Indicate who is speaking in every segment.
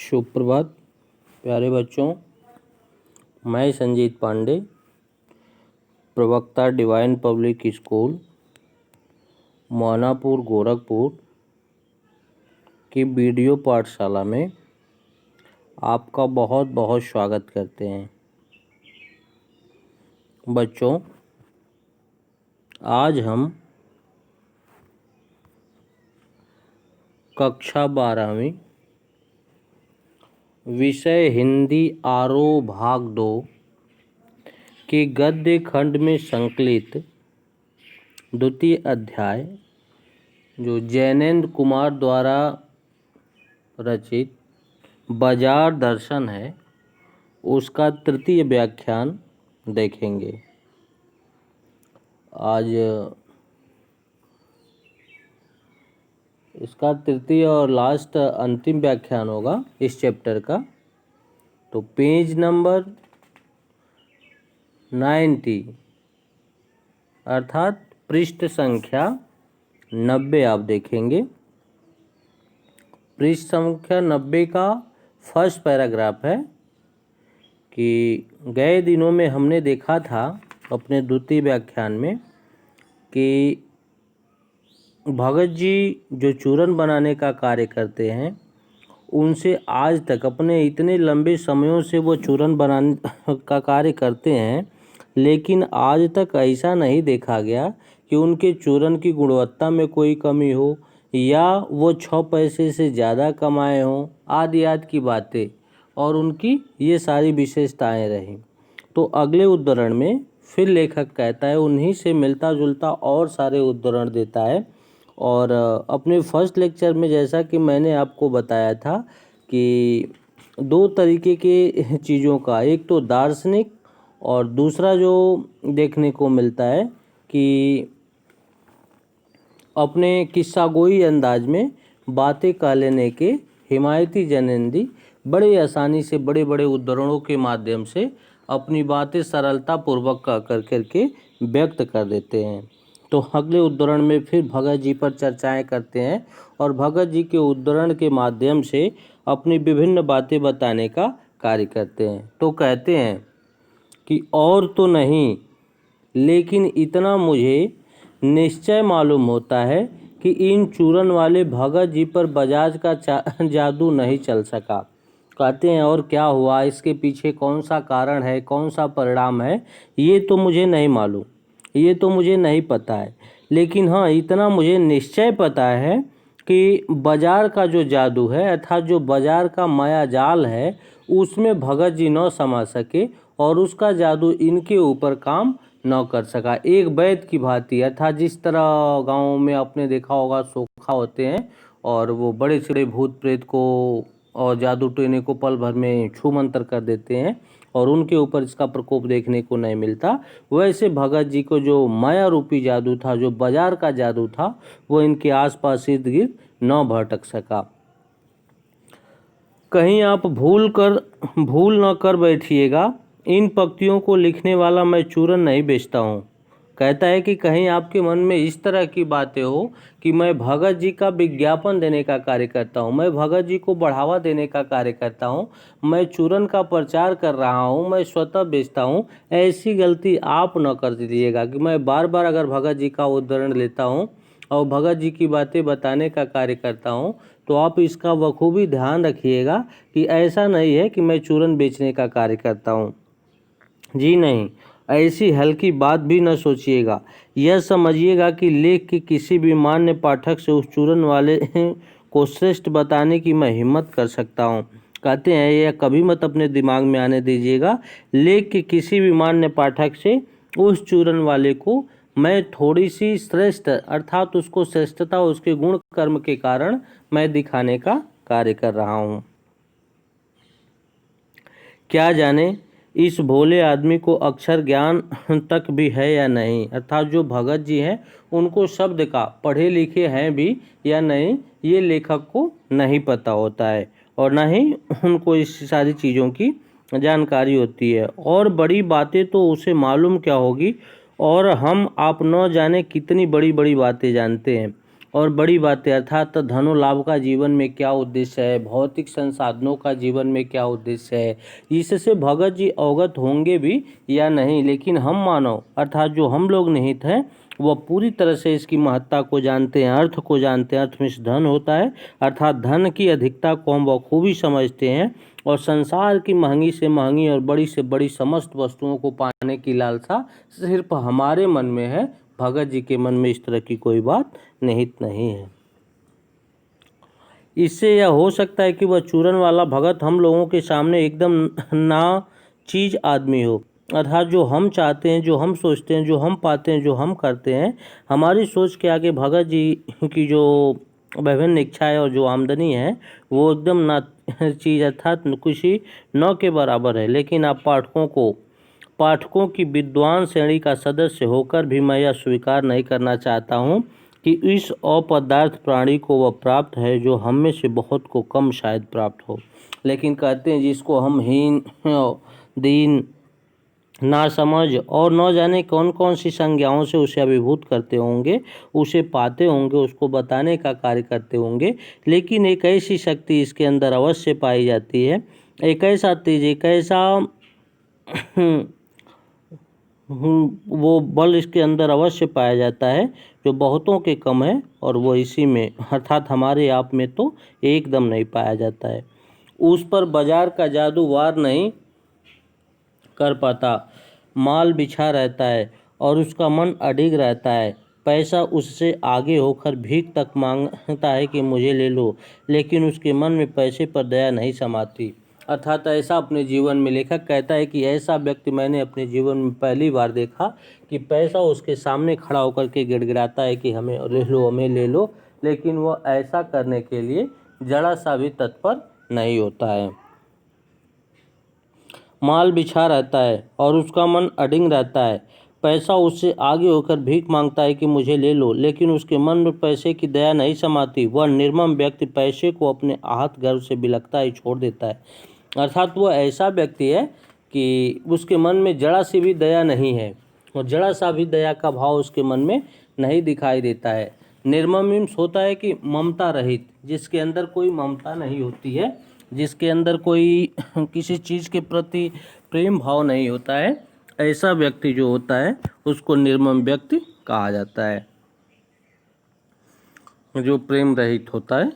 Speaker 1: शुभ प्रभात प्यारे बच्चों। मैं संजीत पांडे, प्रवक्ता divine public school Mohanapur Gorakhpur की वीडियो पाठशाला में आपका बहुत बहुत स्वागत करते हैं। बच्चों, आज हम कक्षा 12वीं विषय हिंदी आरोह भाग 2 के गद्य खंड में संकलित द्वितीय अध्याय जो जैनेन्द्र कुमार द्वारा रचित बाजार दर्शन है, उसका तृतीय व्याख्यान देखेंगे। आज इसका तृतीय और लास्ट अंतिम व्याख्यान होगा इस चैप्टर का। तो पेज नंबर 90 अर्थात पृष्ठ संख्या 90 आप देखेंगे। पृष्ठ संख्या 90 का फर्स्ट पैराग्राफ है कि गए दिनों में हमने देखा था अपने द्वितीय व्याख्यान में कि भगत जी जो चूरन बनाने का कार्य करते हैं, उनसे आज तक अपने इतने लंबे समयों से वो चूरन बनाने का कार्य करते हैं, लेकिन आज तक ऐसा नहीं देखा गया कि उनके चूरन की गुणवत्ता में कोई कमी हो या वो 6 पैसे से ज़्यादा कमाए हों, आदि आदि की बातें और उनकी ये सारी विशेषताएं रहीं। तो अगले उद्धरण में फिर लेखक कहता है, उन्हीं से मिलता जुलता और सारे उद्धरण देता है। और अपने फर्स्ट लेक्चर में जैसा कि मैंने आपको बताया था कि 2 तरीके के चीज़ों का, एक तो दार्शनिक और दूसरा जो देखने को मिलता है कि अपने किस्सागोई अंदाज में बातें कह लेने के हिमायती जैनेंद्री बड़े आसानी से बड़े बड़े उद्धरणों के माध्यम से अपनी बातें सरलता पूर्वक कह करके व्यक्त कर देते हैं। तो अगले उद्धरण में फिर भगत जी पर चर्चाएं करते हैं और भगत जी के उद्धरण के माध्यम से अपनी विभिन्न बातें बताने का कार्य करते हैं। तो कहते हैं कि और तो नहीं, लेकिन इतना मुझे निश्चय मालूम होता है कि इन चूरन वाले भगत जी पर बजाज का जादू नहीं चल सका। कहते हैं और क्या हुआ, इसके पीछे कौन सा कारण है, कौन सा परिणाम है, ये तो मुझे नहीं मालूम, ये तो मुझे नहीं पता है। लेकिन हाँ, इतना मुझे निश्चय पता है कि बाजार का जो जादू है अर्थात जो बाजार का माया जाल है, उसमें भगत जी न समा सके और उसका जादू इनके ऊपर काम न कर सका। एक वैद्य की भांति, अर्थात जिस तरह गाँव में आपने देखा होगा सोखा होते हैं और वो बड़े से बड़े भूत प्रेत को और जादू टोने को पल भर में छू मंतर कर देते हैं और उनके ऊपर इसका प्रकोप देखने को नहीं मिलता, वैसे भगत जी को जो माया रूपी जादू था, जो बाजार का जादू था, वो इनके आसपास इर्द गिर्द न भटक सका। कहीं आप भूल न कर बैठिएगा, इन पंक्तियों को लिखने वाला मैं चूरन नहीं बेचता हूँ। कहता है कि कहीं आपके मन में इस तरह की बातें हो कि मैं भगत जी का विज्ञापन देने का कार्य करता हूँ, मैं भगत जी को बढ़ावा देने का कार्य करता हूँ, मैं चूरन का प्रचार कर रहा हूँ, मैं स्वतः बेचता हूँ, ऐसी गलती आप न कर दीजिएगा कि मैं बार बार अगर भगत जी का उदाहरण लेता हूँ और भगत जी की बातें बताने का कार्य करता हूँ, तो आप इसका बखूबी ध्यान रखिएगा कि ऐसा नहीं है कि मैं चूरन बेचने का कार्य करता हूँ। जी नहीं, ऐसी हल्की बात भी न सोचिएगा। यह समझिएगा कि लेख के किसी भी मान्य पाठक से उस चूरन वाले को श्रेष्ठ बताने की मैं हिम्मत कर सकता हूँ। कहते हैं यह कभी मत अपने दिमाग में आने दीजिएगा, लेख के किसी भी मान्य पाठक से उस चूरन वाले को मैं थोड़ी सी श्रेष्ठ अर्थात उसको श्रेष्ठता उसके गुण कर्म के कारण मैं दिखाने का कार्य कर रहा हूँ। क्या जाने इस भोले आदमी को अक्षर ज्ञान तक भी है या नहीं, अर्थात जो भगत जी हैं उनको शब्द का पढ़े लिखे हैं भी या नहीं, ये लेखक को नहीं पता होता है और ना ही उनको इस सारी चीज़ों की जानकारी होती है। और बड़ी बातें तो उसे मालूम क्या होगी, और हम आप न जाने कितनी बड़ी बड़ी बातें जानते हैं और बड़ी बातें अर्थात धनो लाभ का जीवन में क्या उद्देश्य है, भौतिक संसाधनों का जीवन में क्या उद्देश्य है, इससे भगत जी अवगत होंगे भी या नहीं। लेकिन हम मानव अर्थात जो हम लोग निहित हैं वह पूरी तरह से इसकी महत्ता को जानते हैं, अर्थ को जानते हैं। अर्थ में से धन होता है अर्थात धन की अधिकता को हम बखूबी समझते हैं और संसार की महंगी से महंगी और बड़ी से बड़ी समस्त वस्तुओं को पाने की लालसा सिर्फ हमारे मन में है, भगत जी के मन में इस तरह की कोई बात निहित नहीं है। इससे यह हो सकता है कि वह चूरन वाला भगत हम लोगों के सामने एकदम ना चीज आदमी हो, अर्थात जो हम चाहते हैं, जो हम सोचते हैं, जो हम पाते हैं, जो हम करते हैं, हमारी सोच के आगे भगत जी की जो विभिन्न इच्छाएं और जो आमदनी है वो एकदम ना चीज अर्थात किसी न के बराबर है। लेकिन आप पाठकों की विद्वान श्रेणी का सदस्य होकर भी मैं यह स्वीकार नहीं करना चाहता हूँ कि इस अपदार्थ प्राणी को वह प्राप्त है जो हम में से बहुत को कम शायद प्राप्त हो। लेकिन कहते हैं जिसको हम हीन, दीन, ना समझ और न जाने कौन कौन सी संज्ञाओं से उसे अभिभूत करते होंगे, उसे पाते होंगे, उसको बताने का कार्य करते होंगे। लेकिन एक ऐसी शक्ति इसके अंदर अवश्य पाई जाती है, एक ऐसा तेज, एक ऐसा वो बल इसके अंदर अवश्य पाया जाता है जो बहुतों के कम है और वो इसी में अर्थात हमारे आप में तो एकदम नहीं पाया जाता है। उस पर बाजार का जादू वार नहीं कर पाता, माल बिछा रहता है और उसका मन अडिग रहता है। पैसा उससे आगे होकर भीख तक मांगता है कि मुझे ले लो, लेकिन उसके मन में पैसे पर दया नहीं समाती। अर्थात ऐसा अपने जीवन में लेखक कहता है कि ऐसा व्यक्ति मैंने अपने जीवन में पहली बार देखा कि पैसा उसके सामने खड़ा होकर के गिड़गिड़ाता है कि हमें ले लो, हमें ले लो, लेकिन वह ऐसा करने के लिए जरा सा भी तत्पर नहीं होता है। माल बिछा रहता है और उसका मन अडिग रहता है। पैसा उससे आगे होकर भीख मांगता है कि मुझे ले लो, लेकिन उसके मन में पैसे की दया नहीं समाती। वह निर्मम व्यक्ति पैसे को अपने आहत गर्व से बिलखता ही छोड़ देता है। अर्थात वह ऐसा व्यक्ति है कि उसके मन में जरा सी भी दया नहीं है और जरा सा भी दया का भाव उसके मन में नहीं दिखाई देता है। निर्मम मीन्स होता है कि ममता रहित, जिसके अंदर कोई ममता नहीं होती है, जिसके अंदर कोई किसी चीज़ के प्रति प्रेम भाव नहीं होता है, ऐसा व्यक्ति जो होता है उसको निर्मम व्यक्ति कहा जाता है, जो प्रेम रहित होता है।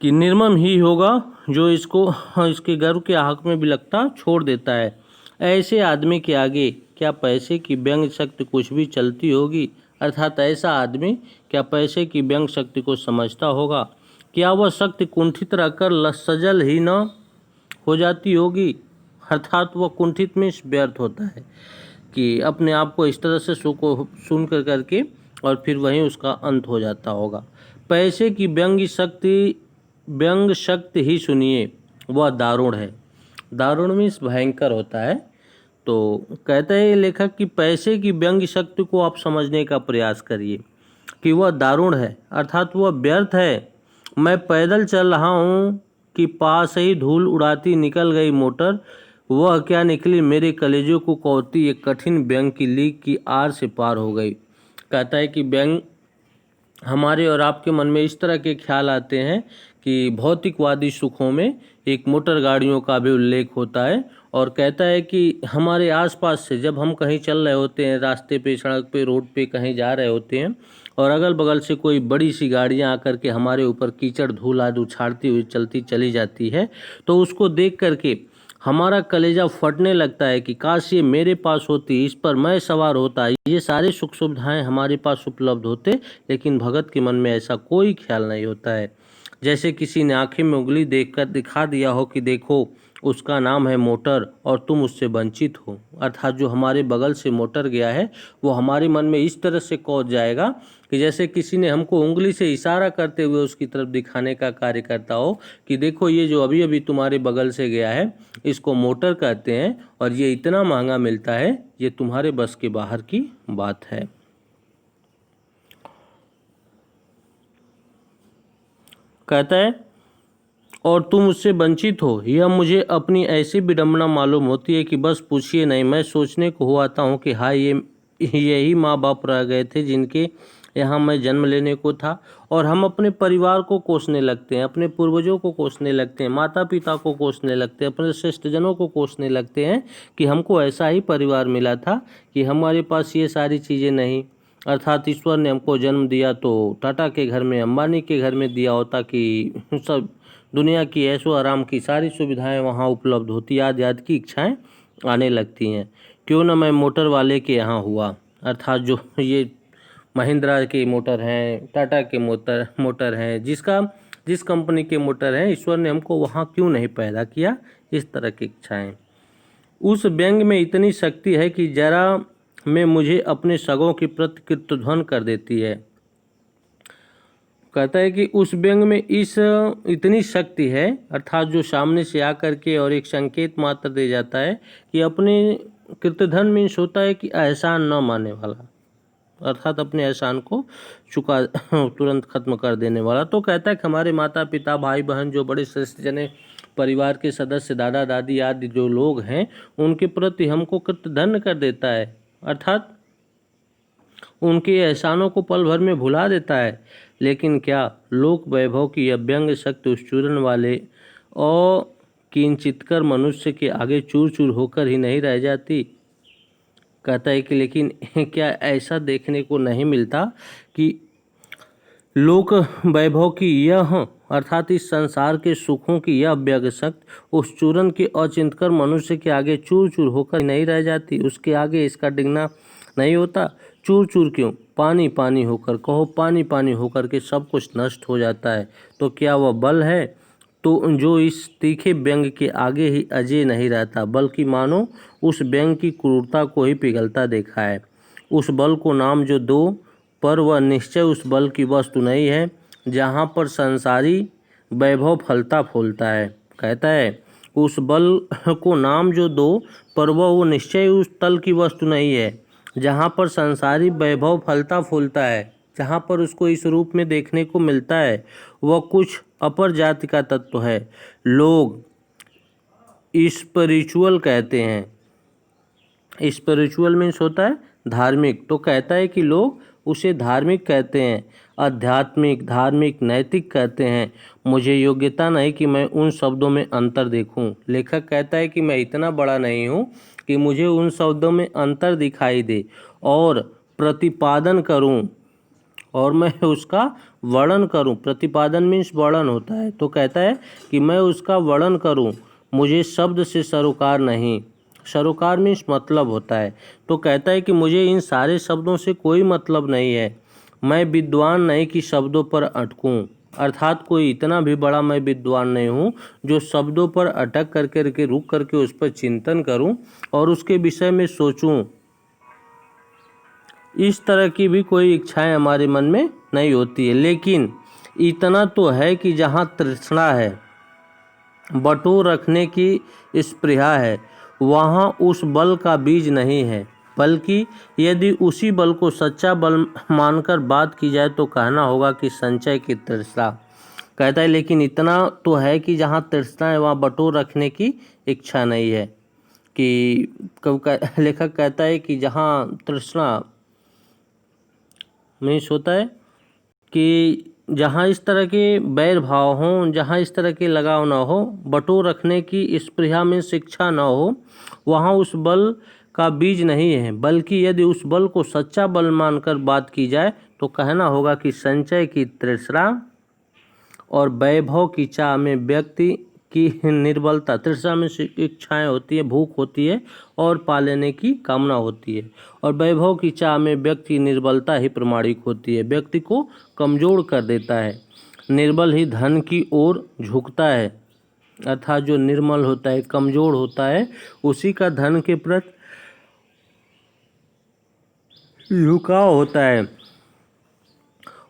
Speaker 1: कि निर्मम ही होगा जो इसके गर्व के हक में बिलखता छोड़ देता है। ऐसे आदमी के आगे क्या पैसे की व्यंग शक्ति कुछ भी चलती होगी? अर्थात ऐसा आदमी क्या पैसे की व्यंग शक्ति को समझता होगा? क्या वह शक्ति कुंठित रहकर सजल ही न हो जाती होगी? अर्थात वह कुंठित में व्यर्थ होता है कि अपने आप को इस तरह से सुन कर करके और फिर वहीं उसका अंत हो जाता होगा। पैसे की व्यंग शक्ति ही सुनिए, वह दारुण है। दारुण मीन्स भयंकर होता है। तो कहता है लेखक कि पैसे की व्यंग शक्ति को आप समझने का प्रयास करिए कि वह दारुण है, अर्थात वह व्यर्थ है। मैं पैदल चल रहा हूँ कि पास ही धूल उड़ाती निकल गई मोटर, वह क्या निकली मेरे कलेजों को कौती एक कठिन व्यंग की लीक की आर से पार हो गई। कहता है कि व्यंग हमारे और आपके मन में इस तरह के ख्याल आते हैं कि भौतिकवादी सुखों में एक मोटर गाड़ियों का भी उल्लेख होता है और कहता है कि हमारे आसपास से जब हम कहीं चल रहे होते हैं, रास्ते पे, सड़क पे, रोड पे कहीं जा रहे होते हैं और अगल बगल से कोई बड़ी सी गाड़ियां आकर के हमारे ऊपर कीचड़ धूल आदि उछाड़ती हुई चलती चली जाती है, तो उसको देख करके हमारा कलेजा फटने लगता है कि काश ये मेरे पास होती, इस पर मैं सवार होता, ये सारे सुख सुविधाएं हमारे पास उपलब्ध होते। लेकिन भगत के मन में ऐसा कोई ख्याल नहीं होता है। जैसे किसी ने आंखें में उंगली देखकर दिखा दिया हो कि देखो उसका नाम है मोटर और तुम उससे वंचित हो। अर्थात जो हमारे बगल से मोटर गया है वो हमारे मन में इस तरह से कौध जाएगा कि जैसे किसी ने हमको उंगली से इशारा करते हुए उसकी तरफ दिखाने का कार्य करता हो कि देखो ये जो अभी अभी तुम्हारे बगल से गया है इसको मोटर कहते हैं और ये इतना महंगा मिलता है, ये तुम्हारे बस के बाहर की बात है। कहता है और तुम उससे वंचित हो, यह मुझे अपनी ऐसी विडंबना मालूम होती है कि बस पूछिए नहीं। मैं सोचने को हुआ आता हूँ कि हाय यही माँ बाप रह गए थे जिनके यहाँ मैं जन्म लेने को था। और हम अपने परिवार को कोसने लगते हैं, अपने पूर्वजों को कोसने लगते हैं, माता पिता को कोसने लगते हैं, अपने श्रेष्ठजनों को कोसने लगते हैं कि हमको ऐसा ही परिवार मिला था कि हमारे पास ये सारी चीज़ें नहीं, अर्थात ईश्वर ने हमको जन्म दिया तो टाटा के घर में, अंबानी के घर में दिया होता कि सब दुनिया की ऐशो आराम की सारी सुविधाएं वहाँ उपलब्ध होती, याद याद की इच्छाएं आने लगती हैं। क्यों ना मैं मोटर वाले के यहाँ हुआ, अर्थात जो ये महिंद्रा के मोटर हैं, टाटा के मोटर हैं, जिस कंपनी के मोटर हैं, ईश्वर ने हमको वहाँ क्यों नहीं पैदा किया, इस तरह की इच्छाएं। उस व्यंग में इतनी शक्ति है कि जरा में मुझे अपने सगों की प्रति कृतध्वन कर देती है। कहता है कि उस व्यंग में इतनी शक्ति है, अर्थात जो सामने से आकर के और एक संकेत मात्र दे जाता है कि अपने कृतधन मीन्स होता है कि एहसान न मानने वाला, अर्थात अपने एहसान को चुका तुरंत खत्म कर देने वाला। तो कहता है कि हमारे माता पिता, भाई बहन, जो बड़े श्रेष्ठ जने परिवार के सदस्य, दादा दादी आदि जो लोग हैं, उनके प्रति हमको कृतधन्य कर देता है, अर्थात उनके एहसानों को पल भर में भुला देता है। लेकिन क्या लोक वैभव की अव्यंग शक्ति उस चूरन वाले और किंचितकर मनुष्य के आगे चूर चूर होकर ही नहीं रह जाती। कहता है कि लेकिन क्या ऐसा देखने को नहीं मिलता कि लोक वैभव की यह, अर्थात इस संसार के सुखों की यह अव्यंग शक्ति उस चूरन के अचिंतकर मनुष्य के आगे चूर चूर होकर नहीं रह जाती, उसके आगे इसका डिगना नहीं होता। चूर चूर क्यों, पानी पानी होकर, कहो पानी पानी होकर के सब कुछ नष्ट हो जाता है। तो क्या वह बल है तो जो इस तीखे व्यंग के आगे ही अजय नहीं रहता, बल्कि मानो उस व्यंग की क्रूरता को ही पिघलता देखा है। उस बल को नाम जो दो, पर वह निश्चय उस बल की वस्तु नहीं है जहाँ पर संसारी वैभव फलता फूलता है। कहता है उस बल को नाम जो दो, पर वह वो निश्चय उस तल की वस्तु नहीं है जहाँ पर संसारी वैभव फलता फूलता है, जहाँ पर उसको इस रूप में देखने को मिलता है। वह कुछ अपर जाति का तत्व है, लोग स्पिरिचुअल कहते हैं। स्पिरिचुअल मीन्स होता है धार्मिक। तो कहता है कि लोग उसे धार्मिक कहते हैं, आध्यात्मिक, धार्मिक, नैतिक कहते हैं। मुझे योग्यता नहीं कि मैं उन शब्दों में अंतर देखूं। लेखक कहता है कि मैं इतना बड़ा नहीं हूं कि मुझे उन शब्दों में अंतर दिखाई दे और प्रतिपादन करूं और मैं उसका वर्णन करूं। प्रतिपादन मीन्स वर्णन होता है। तो कहता है कि मैं उसका वर्णन करूं, मुझे शब्द से सरोकार नहीं। सरोकार मीन्स मतलब होता है। तो कहता है कि मुझे इन सारे शब्दों से कोई मतलब नहीं है। मैं विद्वान नहीं कि शब्दों पर अटकूं, अर्थात कोई इतना भी बड़ा मैं विद्वान नहीं हूँ जो शब्दों पर अटक करके रुक करके उस पर चिंतन करूं और उसके विषय में सोचूं। इस तरह की भी कोई इच्छाएं हमारे मन में नहीं होती है। लेकिन इतना तो है कि जहाँ तृष्णा है, बटोर रखने की स्पृहा है, वहाँ उस बल का बीज नहीं है, बल्कि यदि उसी बल को सच्चा बल मानकर बात की जाए तो कहना होगा कि संचय की तृष्णा। कहता है लेकिन इतना तो है कि जहाँ तृष्णा है वहाँ बटोर रखने की इच्छा नहीं है। कि लेखक कहता है कि जहाँ तृष्णा मीन्स होता है कि जहाँ इस तरह के बैर भाव हों, जहाँ इस तरह के लगाव ना हो, बटोर रखने की स्पृहा में शिक्षा ना हो, वहाँ उस बल का बीज नहीं है। बल्कि यदि उस बल को सच्चा बल मानकर बात की जाए तो कहना होगा कि संचय की तृष्णा और वैभव की चाह में व्यक्ति की निर्बलता। तृष्णा में इच्छाएं होती है, भूख होती है और पा लेने की कामना होती है, और वैभव की चाह में व्यक्ति की निर्बलता ही प्रमाणिक होती है, व्यक्ति को कमजोर कर देता है। निर्बल ही धन की ओर झुकता है, अर्थात जो निर्मल होता है, कमजोर होता है, उसी का धन के प्रति झुकाव होता है।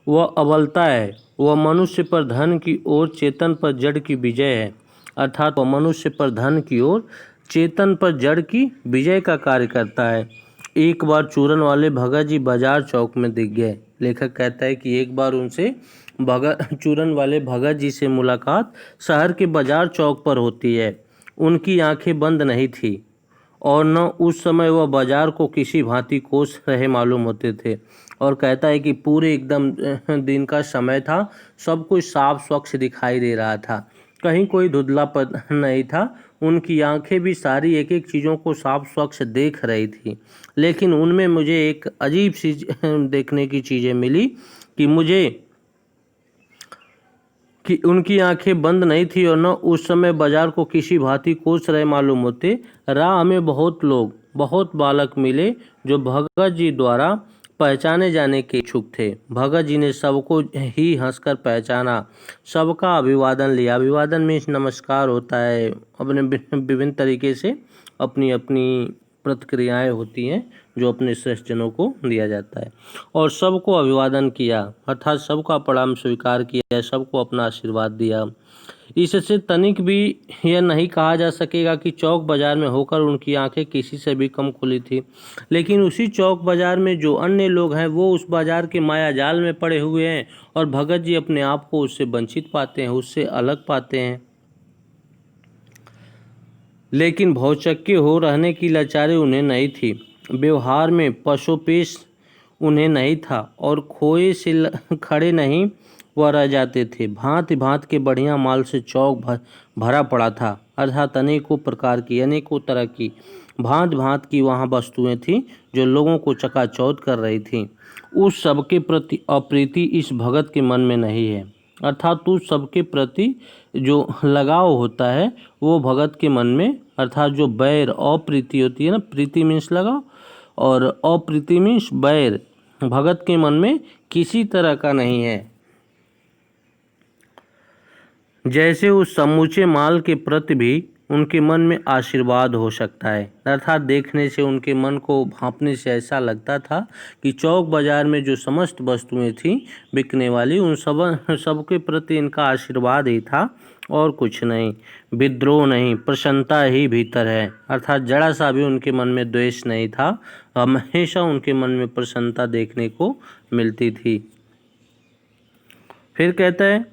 Speaker 1: वह अबलता है, वह मनुष्य पर धन की ओर, चेतन पर जड़ की विजय है। अर्थात वह मनुष्य पर धन की ओर, चेतन पर जड़ की विजय का कार्य करता है। एक बार चूरन वाले भगत जी बाजार चौक में दिख गए। लेखक कहता है कि एक बार उनसे चूरन वाले भगत जी से मुलाकात शहर के बाजार चौक पर होती है। उनकी आंखें बंद नहीं थी और न उस समय वह बाजार को किसी भांति कोस रहे मालूम होते थे, और कहता है कि पूरे एकदम दिन का समय था, सब कुछ साफ स्वच्छ दिखाई दे रहा था, कहीं कोई धुंधलापन नहीं था। उनकी आंखें भी सारी एक एक चीज़ों को साफ स्वच्छ देख रही थी, लेकिन उनमें मुझे एक अजीब सी देखने की चीज़ें मिली कि उनकी आंखें बंद नहीं थी और न उस समय बाजार को किसी भांति कोस रहे मालूम होते। राह में बहुत लोग, बहुत बालक मिले जो भगत जी द्वारा पहचाने जाने के इच्छुक थे। भगत जी ने सबको ही हंसकर पहचाना, सबका अभिवादन लिया। अभिवादन में नमस्कार होता है, अपने विभिन्न तरीके से अपनी अपनी प्रतिक्रियाएं होती हैं जो अपने श्रेष्ठजनों को दिया जाता है। और सबको अभिवादन किया, अर्थात सबका प्रणाम स्वीकार किया, सबको अपना आशीर्वाद दिया। इससे तनिक भी यह नहीं कहा जा सकेगा कि चौक बाजार में होकर उनकी आंखें किसी से भी कम खुली थी, लेकिन उसी चौक बाजार में जो अन्य लोग हैं वो उस बाजार के माया जाल में पड़े हुए हैं और भगत जी अपने आप को उससे वंचित पाते हैं, उससे अलग पाते हैं। लेकिन भौचक्के हो रहने की लाचारी उन्हें नहीं थी, व्यवहार में पशुपेश उन्हें नहीं था और खोए से खड़े नहीं वह रह जाते थे। भांति भांति के बढ़िया माल से चौक भरा पड़ा था, अर्थात अनेकों प्रकार की, अनेकों तरह की, भांति भांति की वहाँ वस्तुएं थीं जो लोगों को चकाचौंध कर रही थीं। उस सबके प्रति अप्रीति इस भगत के मन में नहीं है, अर्थात उस सबके प्रति जो लगाव होता है वो भगत के मन में, अर्थात जो बैर अप्रीति होती है ना, प्रीति मीन्स लगाव और अप्रीति मीन्स बैर, भगत के मन में किसी तरह का नहीं है। जैसे उस समूचे माल के प्रति भी उनके मन में आशीर्वाद हो सकता है, अर्थात देखने से, उनके मन को भांपने से ऐसा लगता था कि चौक बाजार में जो समस्त वस्तुएं थीं बिकने वाली, उन सबके प्रति इनका आशीर्वाद ही था और कुछ नहीं, विद्रोह नहीं, प्रसन्नता ही भीतर है, अर्थात जरा सा भी उनके मन में द्वेष नहीं था, हमेशा उनके मन में प्रसन्नता देखने को मिलती थी। फिर कहता है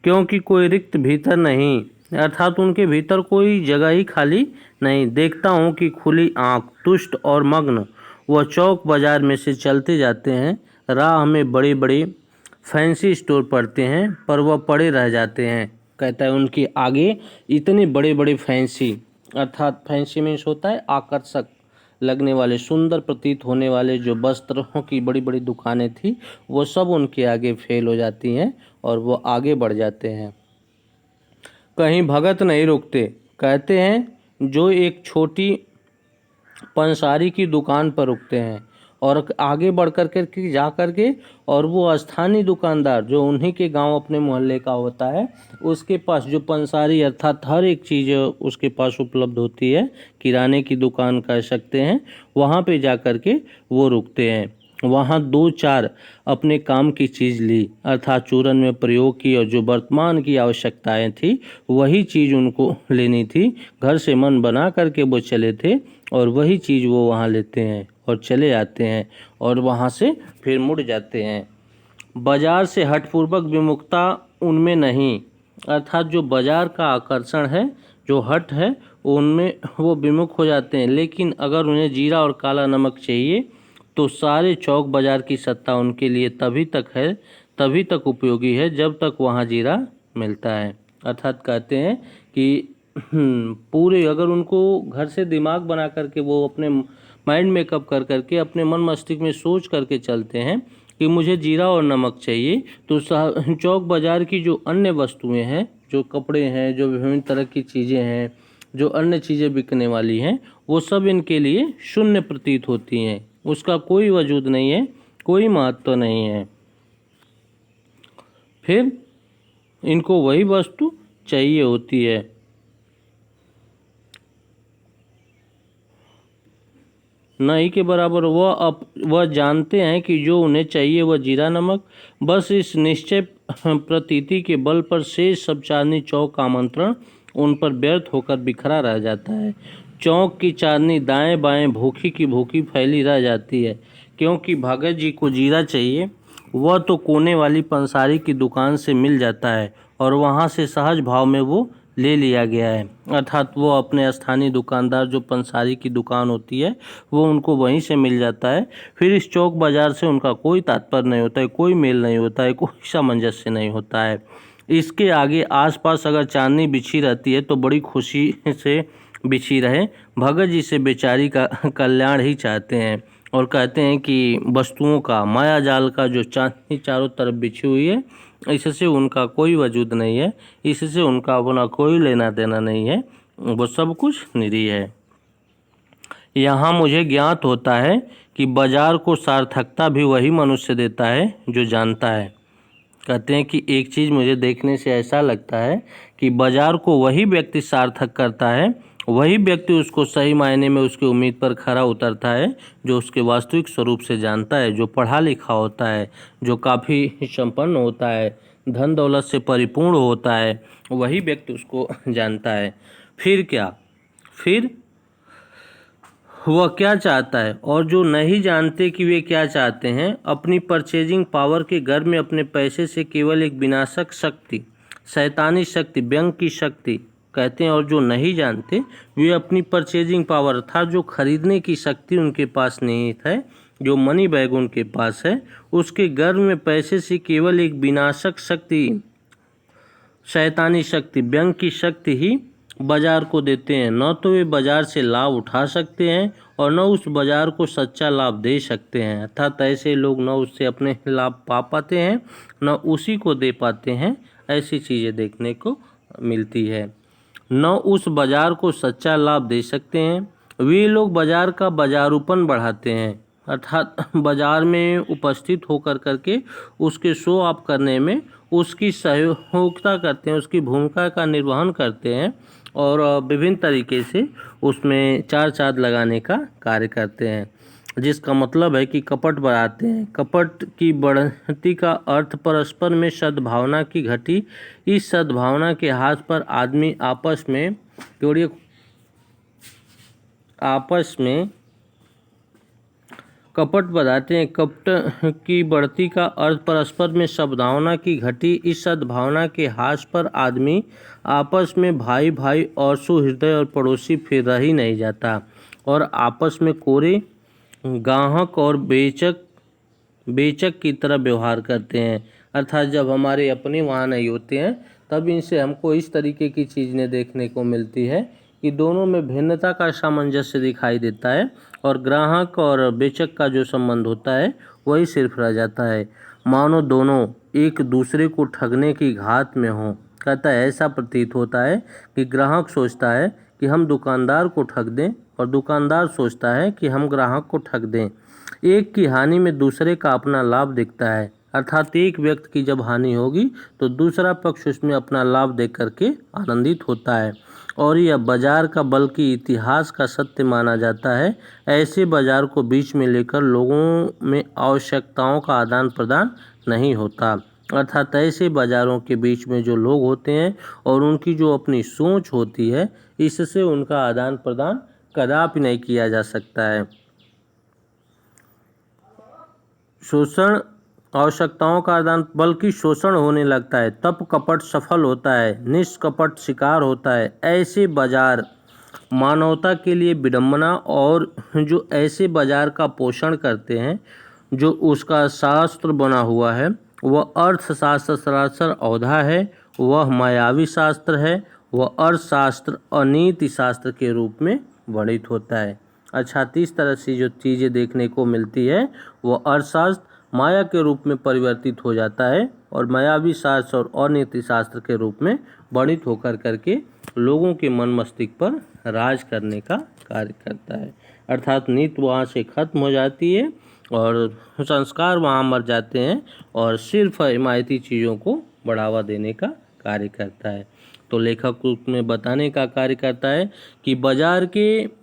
Speaker 1: क्योंकि कोई रिक्त भीतर नहीं, अर्थात उनके भीतर कोई जगह ही खाली नहीं। देखता हूँ कि खुली आँख, तुष्ट और मग्न वह चौक बाजार में से चलते जाते हैं। राह में बड़े बड़े फैंसी स्टोर पड़ते हैं पर वह पड़े रह जाते हैं। कहता है उनके आगे इतने बड़े बड़े फैंसी, अर्थात फैंसी मीन्स होता है आकर्षक लगने वाले, सुंदर प्रतीत होने वाले जो वस्त्रों की बड़ी बड़ी दुकानें थी वो सब उनके आगे फेल हो जाती हैं और वो आगे बढ़ जाते हैं। कहीं भगत नहीं रुकते, कहते हैं जो एक छोटी पंसारी की दुकान पर रुकते हैं और आगे बढ़ कर के जा कर के और वो स्थानीय दुकानदार जो उन्हीं के गांव अपने मोहल्ले का होता है उसके पास जो पंसारी, अर्थात हर एक चीज़ उसके पास उपलब्ध होती है, किराने की दुकान कह सकते हैं, वहाँ पे जा कर के वो रुकते हैं। वहाँ दो चार अपने काम की चीज़ ली, अर्थात चूरन में प्रयोग की और जो वर्तमान की आवश्यकताएं थी वही चीज़ उनको लेनी थी। घर से मन बना करके वो चले थे और वही चीज़ वो वहाँ लेते हैं और चले आते हैं और वहाँ से फिर मुड़ जाते हैं। बाजार से हठपूर्वक विमुखता उनमें नहीं, अर्थात जो बाजार का आकर्षण है, जो हट है, उनमें वो विमुख हो जाते हैं। लेकिन अगर उन्हें जीरा और काला नमक चाहिए तो सारे चौक बाजार की सत्ता उनके लिए तभी तक उपयोगी है जब तक वहाँ जीरा मिलता है। अर्थात कहते हैं कि पूरे अगर उनको घर से दिमाग बना करके वो अपने माइंड मेकअप कर करके अपने मन मस्तिष्क में सोच करके चलते हैं कि मुझे जीरा और नमक चाहिए, तो चौक बाजार की जो अन्य वस्तुएं हैं, जो कपड़े हैं, जो विभिन्न तरह की चीज़ें हैं, जो अन्य चीज़ें बिकने वाली हैं, वो सब इनके लिए शून्य प्रतीत होती हैं, उसका कोई वजूद नहीं है, कोई महत्व नहीं है। फिर इनको वही वस्तु चाहिए होती है। न ही के बराबर वह जानते हैं कि जो उन्हें चाहिए वह जीरा नमक, बस इस निश्चय प्रतीति के बल पर शेष सब चांदनी चौक का आमंत्रण उन पर व्यर्थ होकर बिखरा रह जाता है। चौक की चांदनी दाएं बाएं भूखी की भूखी फैली रह जाती है, क्योंकि भगत जी को जीरा चाहिए वह तो कोने वाली पंसारी की दुकान से मिल जाता है और वहाँ से सहज भाव में वो ले लिया गया है, अर्थात वो अपने स्थानीय दुकानदार जो पंसारी की दुकान होती है वो उनको वहीं से मिल जाता है। फिर इस चौक बाज़ार से उनका कोई तात्पर्य नहीं होता है, कोई मेल नहीं होता है, कोई सामंजस्य नहीं होता है। इसके आगे आसपास अगर चांदनी बिछी रहती है तो बड़ी खुशी से बिछी रहे। भगत जी से बेचारी का कल्याण ही चाहते हैं और कहते हैं कि वस्तुओं का माया जाल का जो चांदनी चारों तरफ बिछी हुई है इससे उनका कोई वजूद नहीं है, इससे उनका अपना कोई लेना देना नहीं है, वो सब कुछ निरीह है। यहाँ मुझे ज्ञात होता है कि बाजार को सार्थकता भी वही मनुष्य देता है जो जानता है। कहते हैं कि एक चीज़ मुझे देखने से ऐसा लगता है कि बाजार को वही व्यक्ति सार्थक करता है, वही व्यक्ति उसको सही मायने में उसकी उम्मीद पर खरा उतरता है जो उसके वास्तविक स्वरूप से जानता है, जो पढ़ा लिखा होता है, जो काफ़ी संपन्न होता है, धन दौलत से परिपूर्ण होता है, वही व्यक्ति उसको जानता है। फिर क्या, फिर वह क्या चाहता है और जो नहीं जानते कि वे क्या चाहते हैं, अपनी परचेजिंग पावर के घर में अपने पैसे से केवल एक विनाशक शक्ति, शैतानी शक्ति, व्यंग की शक्ति कहते हैं, और जो नहीं जानते वे अपनी परचेजिंग पावर अर्थात जो खरीदने की शक्ति उनके पास नहीं है, जो मनी बैग उनके पास है, उसके घर में पैसे से केवल एक विनाशक शक्ति, शैतानी शक्ति, व्यंग की शक्ति ही बाजार को देते हैं। न तो वे बाजार से लाभ उठा सकते हैं और न उस बाजार को सच्चा लाभ दे सकते हैं, अर्थात ऐसे लोग न उससे अपने लाभ पा पाते हैं न उसी को दे पाते हैं। ऐसी चीज़ें देखने को मिलती है। न उस बाजार को सच्चा लाभ दे सकते हैं, वे लोग बाजार का बाजारूपन बढ़ाते हैं, अर्थात बाजार में उपस्थित होकर करके उसके शो ऑफ करने में उसकी सहयोगिता करते हैं, उसकी भूमिका का निर्वहन करते हैं और विभिन्न तरीके से उसमें चार चाँद लगाने का कार्य करते हैं, जिसका मतलब है कि कपट बढ़ाते हैं। कपट की बढ़ती का अर्थ परस्पर में सद्भावना की घटी, इस सद्भावना के हाथ पर आदमी आपस में कपट बढ़ाते हैं। कपट की बढ़ती का अर्थ परस्पर में सद्भावना की घटी, इस सद्भावना के हाथ पर आदमी आपस में भाई भाई और सुहृदय और पड़ोसी फिर रह ही नहीं जाता और आपस में कोरे ग्राहक और बेचक की तरह व्यवहार करते हैं, अर्थात जब हमारे अपने वहाँ नहीं होते हैं तब इनसे हमको इस तरीके की चीज़ें देखने को मिलती है कि दोनों में भिन्नता का सामंजस्य दिखाई देता है और ग्राहक और बेचक का जो संबंध होता है वही सिर्फ रह जाता है, मानो दोनों एक दूसरे को ठगने की घात में हों। कहता है ऐसा प्रतीत होता है कि ग्राहक सोचता है कि हम दुकानदार को ठग दें और दुकानदार सोचता है कि हम ग्राहक को ठग दें। एक की हानि में दूसरे का अपना लाभ दिखता है, अर्थात एक व्यक्ति की जब हानि होगी तो दूसरा पक्ष उसमें अपना लाभ देख करके आनंदित होता है और यह बाजार का बल्कि इतिहास का सत्य माना जाता है। ऐसे बाजार को बीच में लेकर लोगों में आवश्यकताओं का आदान प्रदान नहीं होता, अर्थात ऐसे बाज़ारों के बीच में जो लोग होते हैं और उनकी जो अपनी सोच होती है इससे उनका आदान प्रदान कदापि नहीं किया जा सकता है। शोषण आवश्यकताओं का आदान बल्कि शोषण होने लगता है, तब कपट सफल होता है, निष्कपट शिकार होता है। ऐसे बाजार मानवता के लिए विडंबना और जो ऐसे बाजार का पोषण करते हैं, जो उसका शास्त्र बना हुआ है वह अर्थशास्त्र सरासर औधा है, वह मायावी शास्त्र है, वह अर्थशास्त्र और नीति शास्त्र के रूप में वर्णित होता है। अच्छा, इस तरह से जो चीज़ें देखने को मिलती है वह अर्थशास्त्र माया के रूप में परिवर्तित हो जाता है और मायावी शास्त्र और अनीति शास्त्र के रूप में वर्णित होकर करके लोगों के मन मस्तिष्क पर राज करने का कार्य करता है, अर्थात नीति वहाँ से खत्म हो जाती है और संस्कार वहाँ मर जाते हैं और सिर्फ हिमायती चीज़ों को बढ़ावा देने का कार्य करता है। तो लेखक उसमें बताने का कार्य करता है कि बाजार के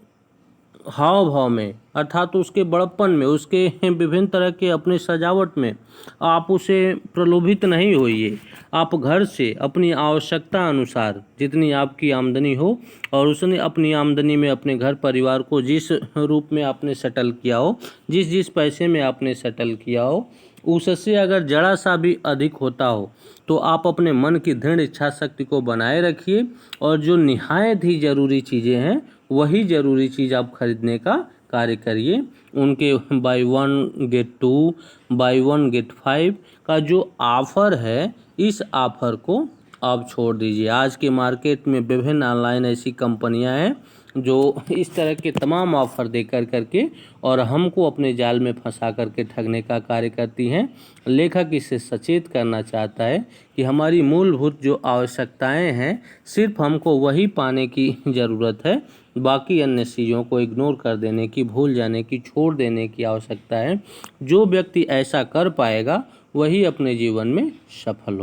Speaker 1: हाव भाव में अर्थात उसके बड़प्पन में, उसके विभिन्न तरह के अपने सजावट में आप उसे प्रलोभित नहीं होइए। आप घर से अपनी आवश्यकता अनुसार जितनी आपकी आमदनी हो और उसने अपनी आमदनी में अपने घर परिवार को जिस रूप में आपने सेटल किया हो, जिस पैसे में आपने सेटल किया हो, उससे अगर जरा सा भी अधिक होता हो तो आप अपने मन की दृढ़ इच्छा शक्ति को बनाए रखिए और जो निहायत ही ज़रूरी चीज़ें हैं वही ज़रूरी चीज़ आप खरीदने का कार्य करिए। उनके बाय 1 गेट 2, बाय 1 गेट 5 का जो ऑफ़र है, इस ऑफ़र को आप छोड़ दीजिए। आज के मार्केट में विभिन्न ऑनलाइन ऐसी कंपनियां हैं जो इस तरह के तमाम ऑफ़र दे करके और हमको अपने जाल में फंसा करके ठगने का कार्य करती हैं। लेखक इससे सचेत करना चाहता है कि हमारी मूलभूत जो आवश्यकताएं हैं सिर्फ हमको वही पाने की ज़रूरत है, बाकी अन्य चीज़ों को इग्नोर कर देने की, भूल जाने की, छोड़ देने की आवश्यकता है। जो व्यक्ति ऐसा कर पाएगा वही अपने जीवन में सफल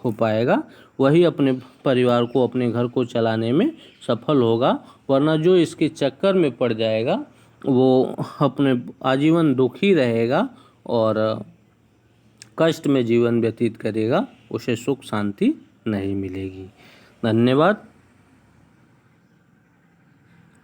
Speaker 1: हो पाएगा, वही अपने परिवार को, अपने घर को चलाने में सफल होगा। वरना जो इसके चक्कर में पड़ जाएगा वो अपने आजीवन दुखी रहेगा और कष्ट में जीवन व्यतीत करेगा, उसे सुख शांति नहीं मिलेगी। धन्यवाद।